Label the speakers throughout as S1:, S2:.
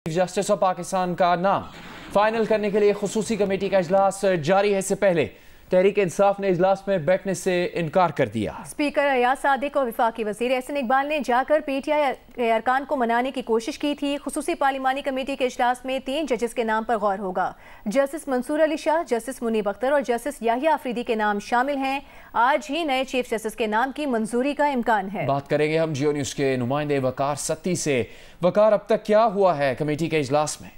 S1: Chief justice of Pakistan का नाम final करने के लिए खुसूसी कमेटी का इजलास जारी है। इससे पहले तहरीक इंसाफ ने इजलास में बैठने से इनकार कर दिया।
S2: स्पीकर अयाज सादिक और वफाकी वजीर एहसन इकबाल ने जाकर पीटीआई के अरकान को मनाने की कोशिश की थी। खुसूसी पार्लिमानी कमेटी के इजलास में 3 जजेस के नाम पर गौर होगा। जस्टिस मंसूर अली शाह, जस्टिस मुनीब अख्तर और जस्टिस याहिया अफरीदी के नाम शामिल हैं। आज ही नए चीफ जस्टिस के नाम की मंजूरी का इम्कान है।
S1: बात करेंगे हम जियो न्यूज के नुमाइंदे वकार सत्ती से। वकार, अब तक क्या हुआ है कमेटी के इजलास में?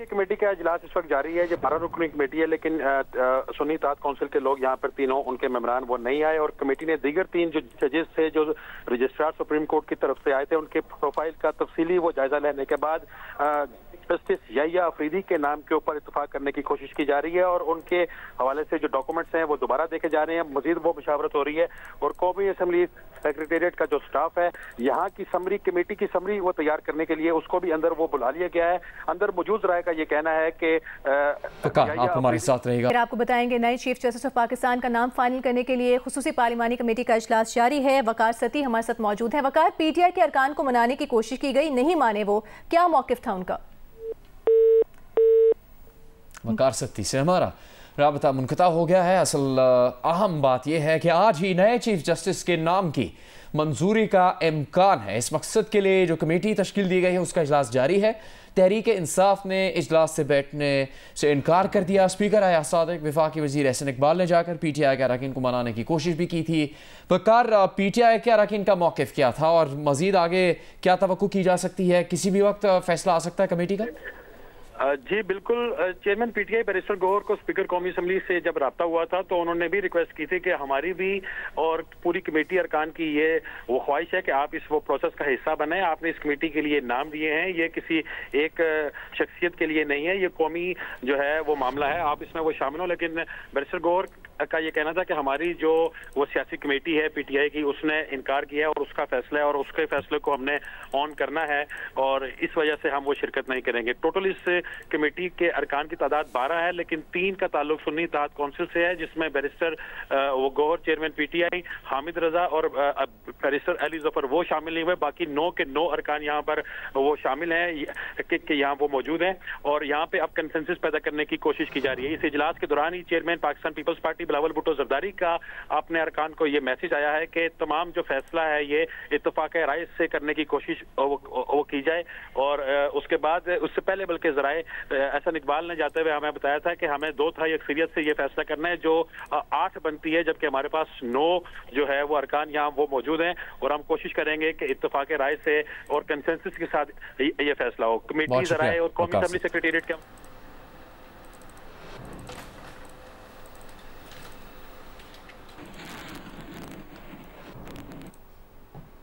S3: कमेटी का इजलास इस वक्त जारी है। जो 12 रुकनी कमेटी है, लेकिन सुन्नी इत्तेहाद काउंसिल के लोग यहाँ पर तीनों उनके मेंबरान वो नहीं आए और कमेटी ने दीगर 3 जो जजेस थे जो रजिस्ट्रार सुप्रीम कोर्ट की तरफ से आए थे उनके प्रोफाइल का तफसीली वो जायजा लेने के बाद जस्टिस याहिया अफरीदी के नाम के ऊपर इत्तेफाक करने की कोशिश की जा रही है और उनके हवाले से जो डॉक्यूमेंट्स हैं वो दोबारा देखे जा रहे हैं। मजीद वो मुशावरत हो रही है और कौमी असम्बली सेक्रेटेरिएट का जो स्टाफ है यहाँ की समरी कमेटी की समरी वो तैयार करने के लिए उसको भी अंदर वो बुला लिया गया है। अंदर मौजूद राय का ये कहना है कि
S1: आप हमारे साथ रहेगा।
S2: फिर आपको बताएंगे नए चीफ जस्टिस ऑफ पाकिस्तान का नाम फाइनल करने के लिए खुसूसी पार्लिमानी कमेटी का इजलास जारी है। वकार सती हमारे साथ मौजूद है। वकार, पीटीआई के अरकान को मनाने की कोशिश की गई, नहीं माने वो, क्या मौकिफ था उनका?
S1: वकार सत्ती से हमारा राबता मुनक़ता हो गया है। असल अहम बात यह है कि आज ही नए चीफ जस्टिस के नाम की मंजूरी का इम्कान है। इस मकसद के लिए जो कमेटी तश्कील दी गई है उसका इजलास जारी है। तहरीक इंसाफ ने इजलास से बैठने से इनकार कर दिया। स्पीकर अयाज सादिक, वफाकी वजीर एहसन इकबाल ने जाकर पीटीआई के अरकान को मनाने की कोशिश भी की थी। वकार, पीटीआई के अरकान का मौक़िफ़ क्या था और मजीद आगे क्या तवक्को की जा सकती है? किसी भी वक्त फैसला आ सकता है कमेटी का?
S3: जी बिल्कुल। चेयरमैन पीटीआई बैरिस्टर गौहर को स्पीकर कौमी असम्बली से जब राब्ता हुआ था तो उन्होंने भी रिक्वेस्ट की थी कि हमारी भी और पूरी कमेटी अरकान की ये वो ख्वाहिश है कि आप इस वो प्रोसेस का हिस्सा बने। आपने इस कमेटी के लिए नाम दिए हैं, ये किसी एक शख्सियत के लिए नहीं है, ये कौमी जो है वो मामला है, आप इसमें वो शामिल हो। लेकिन बैरिस्टर गौहर का ये कहना था कि हमारी जो वो सियासी कमेटी है पीटीआई की उसने इनकार किया है और उसका फैसला है और उसके फैसले को हमने ऑन करना है और इस वजह से हम वो शिरकत नहीं करेंगे। टोटल इस कमेटी के अरकान की तादाद 12 है, लेकिन 3 का ताल्लुक सुन्नी इत्तेहाद काउंसिल से है जिसमें बैरिस्टर वो गौहर चेयरमैन पीटीआई, हामिद रजा और बैरिस्टर अली जफर वो शामिल नहीं हुए। बाकी 9 के 9 अरकान यहाँ पर वो शामिल हैं कि यहाँ वो मौजूद हैं और यहाँ पे अब कंसेंसस पैदा करने की कोशिश की जा रही है। इस इजलास के दौरान ही chairman Pakistan peoples party Bilawal Bhutto Zardari का अपने अरकान को ये मैसेज आया है कि तमाम जो फैसला है ये इत्तफाक राय से करने की कोशिश वो की जाए और उसके बाद उससे पहले बल्कि जराए एहसन इकबाल ने जाते हुए हमें बताया था कि हमें 2/3 अक्सरियत से ये फैसला करना है जो 8 बनती है, जबकि हमारे पास 9 जो है वो अरकान यहाँ वो मौजूद हैं और हम कोशिश करेंगे कि इत्तफाक राय से और कंसेंसस के साथ ये फैसला हो। कमेटी जराए और कौमी असम्बली सेक्रेटेरिएट के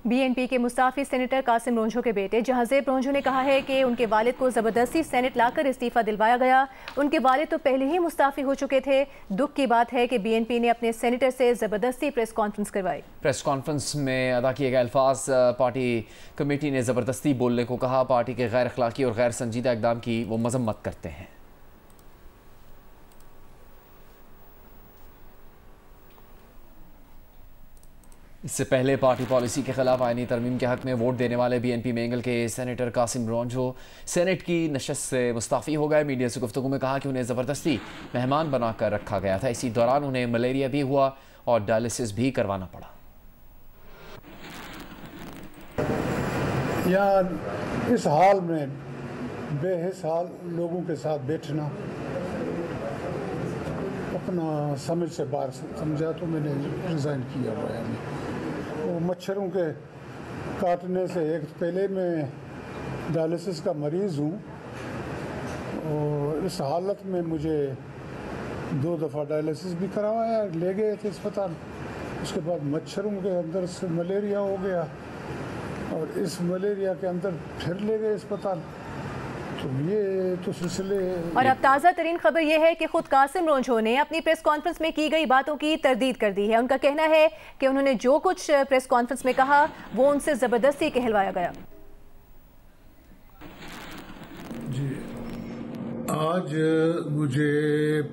S2: बीएनपी के मुस्ताफी सेनेटर कासिम रोंझो के बेटे जहांजेब रोंझो ने कहा है कि उनके वालिद को जबरदस्ती सेनेट लाकर इस्तीफा दिलवाया गया। उनके वालिद तो पहले ही मुस्ताफी हो चुके थे। दुख की बात है कि बीएनपी ने अपने सेनेटर से जबरदस्ती प्रेस कॉन्फ्रेंस करवाई।
S1: प्रेस कॉन्फ्रेंस में अदा किए गए अल्फाज पार्टी कमेटी ने जबरदस्ती बोलने को कहा। पार्टी के गैर अखलाकी और गैर संजीदा इकदाम की वो मजम्मत करते हैं। इससे पहले पार्टी पॉलिसी के खिलाफ आईनी तरमीम के हक में वोट देने वाले बीएनपी मेंगल के सेनेटर कासिम रोंझो सेनेट की नशस्त से मुस्ताफ़ी हो गए। मीडिया से गुफ्तगू में कहा कि उन्हें ज़बरदस्ती मेहमान बनाकर रखा गया था। इसी दौरान उन्हें मलेरिया भी हुआ और डायलिसिस भी करवाना पड़ा।
S4: यहाँ इस हाल में बेहिस हाल लोगों के साथ बैठना अपना समझ से बाहर समझा तो मैंने रिज़ाइन किया हुआ है। वो मच्छरों के काटने से एक पहले मैं डायलिसिस का मरीज़ हूँ और इस हालत में मुझे 2 दफ़ा डायलिसिस भी करवाया, ले गए थे अस्पताल। उसके बाद मच्छरों के अंदर से मलेरिया हो गया और इस मलेरिया के अंदर फिर ले गए अस्पताल। तो ये तो सिलसिले।
S2: और अब ताज़ा तरीन खबर यह है कि खुद कासिम रोंझो ने अपनी प्रेस कॉन्फ्रेंस में की गई बातों की तरदीद कर दी है। उनका कहना है कि उन्होंने जो कुछ प्रेस कॉन्फ्रेंस में कहा वो उनसे ज़बरदस्ती कहलवाया गया।
S4: जी, आज मुझे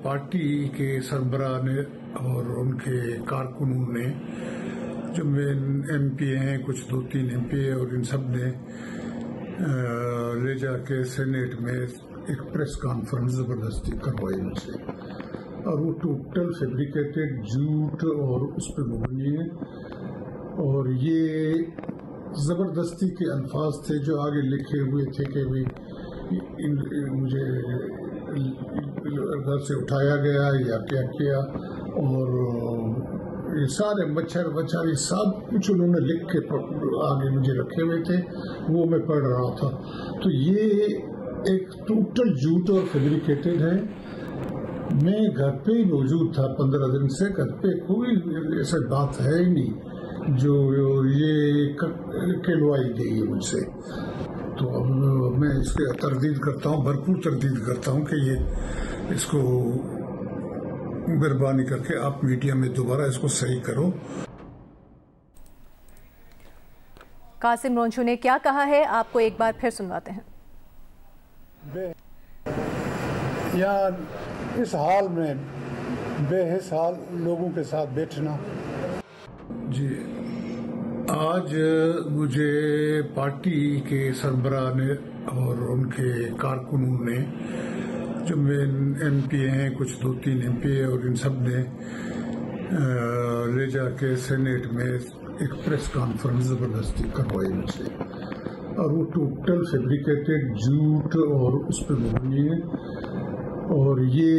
S4: पार्टी के सरबराह ने और उनके कारकुनों ने जो मेन MP हैं, कुछ 2-3 MP और इन सब ने ले जाके सेनेट में एक प्रेस कॉन्फ्रेंस ज़बरदस्ती करवाई मुझसे, और वो टोटल फैब्रिकेटेड झूठ और उस पर मबनी है, और ये ज़बरदस्ती के अल्फाज थे जो आगे लिखे हुए थे कि भी मुझे घर से उठाया गया या क्या किया, और ये सारे मच्छर वच्छर ये सब कुछ उन्होंने लिख के आगे मुझे रखे हुए थे, वो मैं पढ़ रहा था। तो ये एक टोटल झूठ और फैब्रिकेटेड है। मैं घर पे ही मौजूद था 15 दिन से, घर पे कोई ऐसी बात है ही नहीं जो ये कहलवाई गई है मुझसे। तो अब मैं इसके तरदीद करता हूँ, भरपूर तरदीद करता हूँ कि ये इसको मेहरबानी करके आप मीडिया में दोबारा इसको सही करो।
S2: कासिम रोंचू ने क्या कहा है आपको एक बार फिर सुनवाते हैं।
S4: यहाँ इस हाल में बेहिस हाल लोगों के साथ बैठना। जी, आज मुझे पार्टी के सरबराह ने और उनके कारकुनों ने, जो MP हैं, कुछ 2-3 MP और इन सब ने ले जाके सेनेट में एक प्रेस कॉन्फ्रेंस ज़बरदस्ती करवाई मुझसे, और वो टोटल फैब्रिकेटेड झूठ और उस पर मबनी है, और ये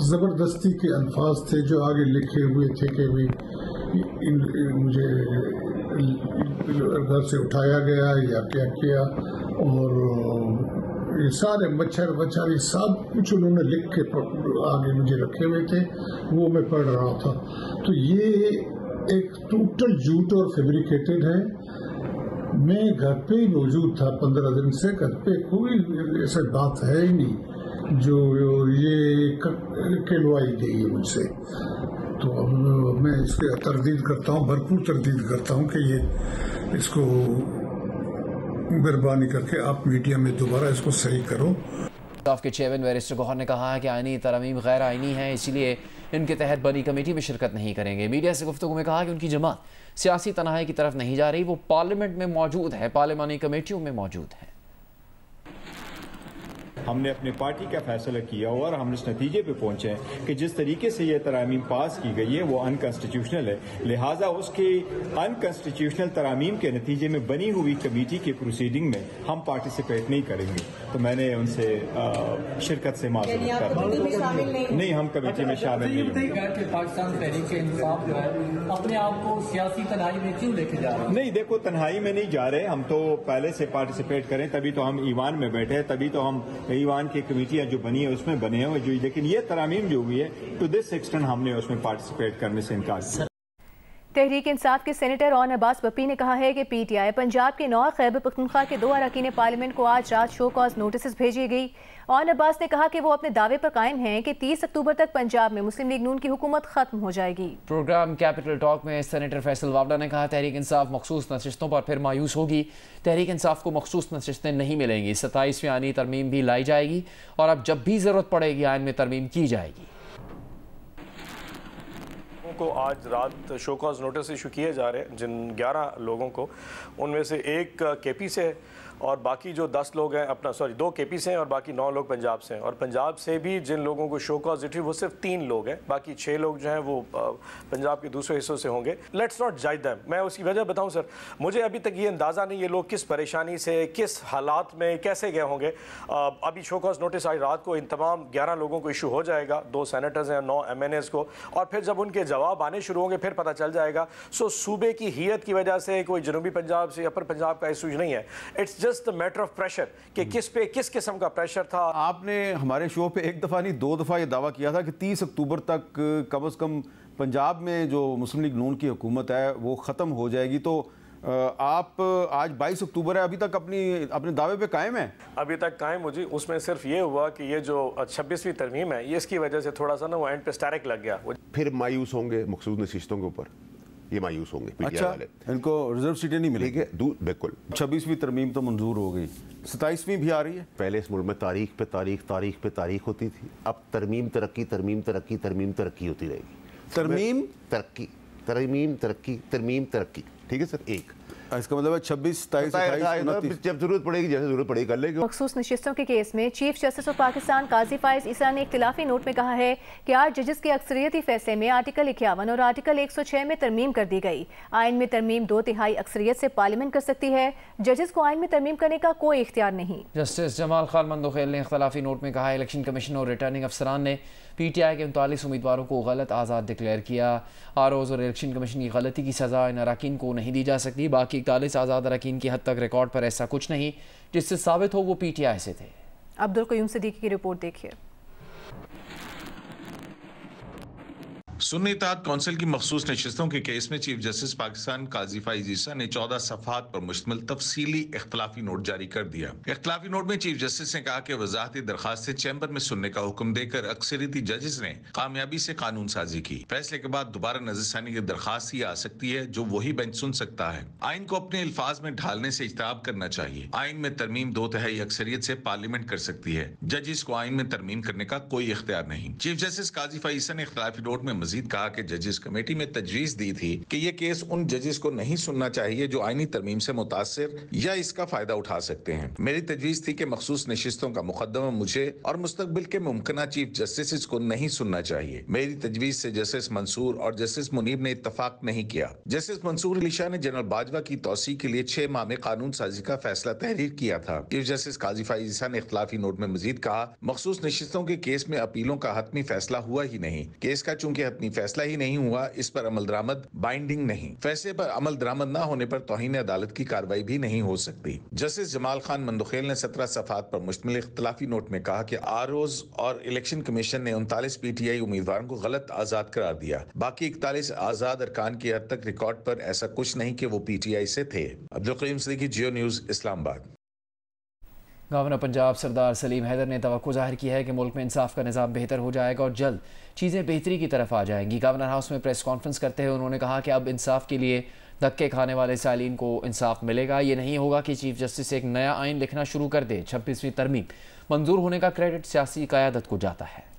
S4: ज़बरदस्ती के अल्फाज थे जो आगे लिखे हुए थे कि भी मुझे घर से उठाया गया या क्या किया, और ये सारे मच्छर वच्छर ये सब कुछ उन्होंने लिख के आगे मुझे रखे हुए थे, वो मैं पढ़ रहा था। तो ये एक टोटल झूठ और फैब्रिकेटेड है। मैं घर पे ही मौजूद था 15 दिन से, घर पे कोई ऐसी बात है ही नहीं जो ये कहलवाई गई है मुझसे। तो अब मैं इसके तरदीद करता हूँ, भरपूर तरदीद करता हूँ कि ये इसको मेहरबानी करके आप मीडिया में दोबारा इसको सही करो।
S1: इंसाफ के चेयरमैन बैरिस्टर गौहर ने कहा है कि आईनी तरमीम गैर आईनी है, इसीलिए इनके तहत बनी कमेटी में शिरकत नहीं करेंगे। मीडिया से गुफ्तगू में कहा कि उनकी जमात सियासी तनाही की तरफ नहीं जा रही, वो पार्लियामेंट में मौजूद है, पार्लियामानी कमेटियों में मौजूद है।
S5: हमने अपनी पार्टी का फैसला किया और हम इस नतीजे पे पहुंचे हैं कि जिस तरीके से ये तरामीम पास की गई है वो अनकॉन्स्टिट्यूशनल है, लिहाजा उसके अनकॉन्स्टिट्यूशनल तरामीम के नतीजे में बनी हुई कमेटी की प्रोसीडिंग में हम पार्टिसिपेट नहीं करेंगे। तो मैंने उनसे शिरकत से माजूर कर नहीं, हम कमेटी में शामिल नहीं होंगे।
S6: पाकिस्तान तहरीक इंसाफ जो है अपने आप को सियासी तन्हाई में क्यों लेके जा रहे हैं?
S5: नहीं, देखो, तन्हाई में नहीं जा रहे, हम तो पहले से पार्टिसिपेट करें, तभी तो हम ईवान में बैठे हैं, तभी तो हम ईवान की कमेटियां जो बनी है उसमें बने हैं जो, लेकिन ये तरामीम जो हुई है टू दिस एक्सटेंट हमने उसमें पार्टिसिपेट करने से इनकार किया।
S2: तहरीक इंसाफ के सेनेटर ऑन अब्बास बप्पी ने कहा है कि PTI पंजाब के 9 खैबर पख्तूनख्वा के 2 अरकान पार्लियामेंट को आज रात शो कॉज नोटिस भेजी गई। ऑन अब्बास ने कहा कि वो अपने दावे पर कायम हैं कि 30 अक्टूबर तक पंजाब में मुस्लिम लीग नून की हुकूमत खत्म हो जाएगी।
S1: प्रोग्राम कैपिटल टॉक में सेनेटर फैसल वावड़ा ने कहा तहरीक इंसाफ मखसूस नशिस्तों पर फिर मायूस होगी। तहरीक इंसाफ को मखसूस नशिस्तें नहीं मिलेंगी, 27वीं आईनी तरमीम भी लाई जाएगी और अब जब भी जरूरत पड़ेगी आइन में तरमीम की जाएगी।
S7: को आज रात शो कॉज नोटिस इशू किए जा रहे हैं, जिन 11 लोगों को, उनमें से एक KP से है और बाकी जो 10 लोग हैं अपना 2 KP से हैं और बाकी 9 लोग पंजाब से हैं। और पंजाब से भी जिन लोगों को शो कॉज इशू वो सिर्फ 3 लोग हैं, बाकी 6 लोग जो हैं वो पंजाब के दूसरे हिस्सों से होंगे। लेट्स नॉट जज देम। मैं उसकी वजह बताऊं सर, मुझे अभी तक ये अंदाज़ा नहीं ये लोग किस परेशानी से, किस हालात में कैसे गए होंगे। अभी शो कॉज नोटिस आज रात को इन तमाम 11 लोगों को इशू हो जाएगा, 2 सेनेटर्स हैं, 9 MNAs को, और फिर जब उनके जवाब आने शुरू होंगे फिर पता चल जाएगा। सो सूबे की हियत की वजह से कोई जनूबी पंजाब से अपर पंजाब का इशू नहीं है, it's just matter of pressure कि किस पे किस किस्म का प्रेशर था।
S8: आपने हमारे शो पे एक दफ़ा नहीं 2 दफ़ा ये दावा किया था कि 30 अक्टूबर तक कम से कम पंजाब में जो मुस्लिम लीग नून की हुकूमत है वो ख़त्म हो जाएगी। तो आप आज 22 अक्टूबर है, अभी तक अपने दावे पे कायम है?
S7: अभी तक कायम मुझे उसमें सिर्फ ये हुआ कि ये जो 26वीं तरमीम है ये इसकी वजह से थोड़ा सा ना वो एंड पे स्टैटिक लग गया।
S9: फिर मायूस होंगे मखसूस नशिस्तों के ऊपर, ये मायूस होंगे।
S8: अच्छा, इनको रिजर्व सीटें नहीं मिलेंगी?
S9: बिल्कुल।
S8: 26वीं तरमीम तो मंजूर हो गई, 27वीं भी आ रही है।
S9: पहले इस मुल्क में तारीख पे तारीख होती थी, अब तरमीम तरक्की होती रहेगी।
S8: तरमीम
S9: तरक्की, ठीक है सर। एक
S8: اس کا مطلب ہے 26 27 28
S9: جب ضرورت پڑے گی، جیسے ضرورت پڑے گی کر لے گی۔
S2: مخصوص نشستوں کے کیس میں چیف جسٹس آف پاکستان قاضی فائز عیسیٰ نے اختلافی نوٹ میں کہا ہے کہ 8 ججز کے اکثریتی فیصلے میں آرٹیکل 51 اور آرٹیکل 106 میں ترمیم کر دی گئی۔ آئین میں ترمیم 2/3 اکثریت سے پارلیمنٹ کر سکتی ہے، ججز کو آئین میں ترمیم کرنے کا کوئی اختیار نہیں۔
S1: جسٹس جمال خان مندوخیل نے اختلافی نوٹ میں کہا الیکشن کمیشن اور ریٹرننگ افسران نے پی ٹی آئی کے 39 امیدواروں کو غلط آزاد ڈکلیئر کیا۔ آروز اور الیکشن کمیشن کی غلطی کی سزا ان اراکین کو نہیں دی جا سکتی۔ باقی 41 آزاد اراکین کی حد تک ریکارڈ پر ایسا کچھ نہیں جس سے ثابت ہو وہ پی ٹی آئی سے تھے۔
S2: عبدالقیوم صدیقی کی رپورٹ دیکھیے۔
S10: سنی اتحاد کونسل کی مخصوص نشستوں کے کیس میں چیف جسٹس پاکستان قاضی فائز عیسیٰ نے 14 صفحات پر مشتمل تفصیلی اختلافی نوٹ جاری کر دیا۔ اختلافی نوٹ میں چیف جسٹس نے کہا کہ وضاحتی درخواستیں چیمبر میں سننے کا حکم دے کر اکثریتی ججز نے کامیابی سے قانون سازی کی۔ فیصلے کے بعد دوبارہ نظر ثانی کی درخواست ہی آ سکتی ہے جو وہی بینچ سن سکتا ہے۔ آئین کو اپنے الفاظ میں ڈھالنے سے اجتناب کرنا چاہیے۔ آئین میں ترمیم 2/3 اکثریت سے پارلیمنٹ کر سکتی ہے، ججز کو آئین میں ترمیم کرنے کا کوئی اختیار نہیں۔ چیف جسٹس قاضی فائز عیسیٰ نے اختلافی نوٹ میں مزید کہا کہ ججز کمیٹی میں تجویز دی تھی کہ یہ کیس ان ججز کو نہیں سننا چاہیے جو آئینی ترمیم سے متاثر یا اس کا فائدہ اٹھا سکتے ہیں۔ میری تجویز تھی کہ مخصوص نشستوں کا مقدمہ مجھے اور مستقبل کے ممکنہ چیف جسٹس کو نہیں سننا چاہیے۔ میری تجویز سے جسٹس منصور اور جسٹس منیب نے اتفاق نہیں کیا۔ جسٹس منصور علی شاہ نے جنرل باجوہ کی توسیع کے لیے 6 ماہ میں قانون سازی کا فیصلہ تحریر کیا تھا۔ چیف جسٹس قاضی فائز عیسیٰ نے اختلافی نوٹ میں مزید کہا مخصوص نشستوں کے کیس میں اپیلوں کا حتمی فیصلہ ہوا ہی نہیں۔ کیس کا چونکہ حتمی فیصلہ ہی نہیں ہوا، اس پر عمل درآمد بائنڈنگ نہیں۔ فیصلے پر عمل درآمد نہ ہونے پر توہین عدالت کی کارروائی بھی نہیں ہو سکتی۔ جسٹس جمال خان مندوخیل نے 17 صفحات پر مشتمل اختلافی نوٹ میں کہا کہ آروز اور الیکشن کمیشن نے 39 پی ٹی آئی امیدواروں کو غلط آزاد قرار دیا۔ باقی 41 آزاد ارکان کی حد تک ریکارڈ پر ایسا کچھ نہیں کہ وہ پی ٹی آئی سے تھے۔ عبدالقیوم صدیقی، جیو نیوز، اسلام آباد۔
S1: گورنر پنجاب سردار سلیم حیدر نے توقع ظاہر کی ہے کہ ملک میں انصاف کا نظام بہتر ہو جائے گا اور جلد چیزیں بہتری کی طرف آ جائیں گی۔ گورنر ہاؤس میں پریس کانفرنس کرتے ہوئے انہوں نے کہا کہ اب انصاف کے لیے دھکے کھانے والے سائلین کو انصاف ملے گا۔ یہ نہیں ہوگا کہ چیف جسٹس ایک نیا آئین لکھنا شروع کر دے۔ 26ویں ترمیم منظور ہونے کا کریڈٹ سیاسی قیادت کو جاتا ہے۔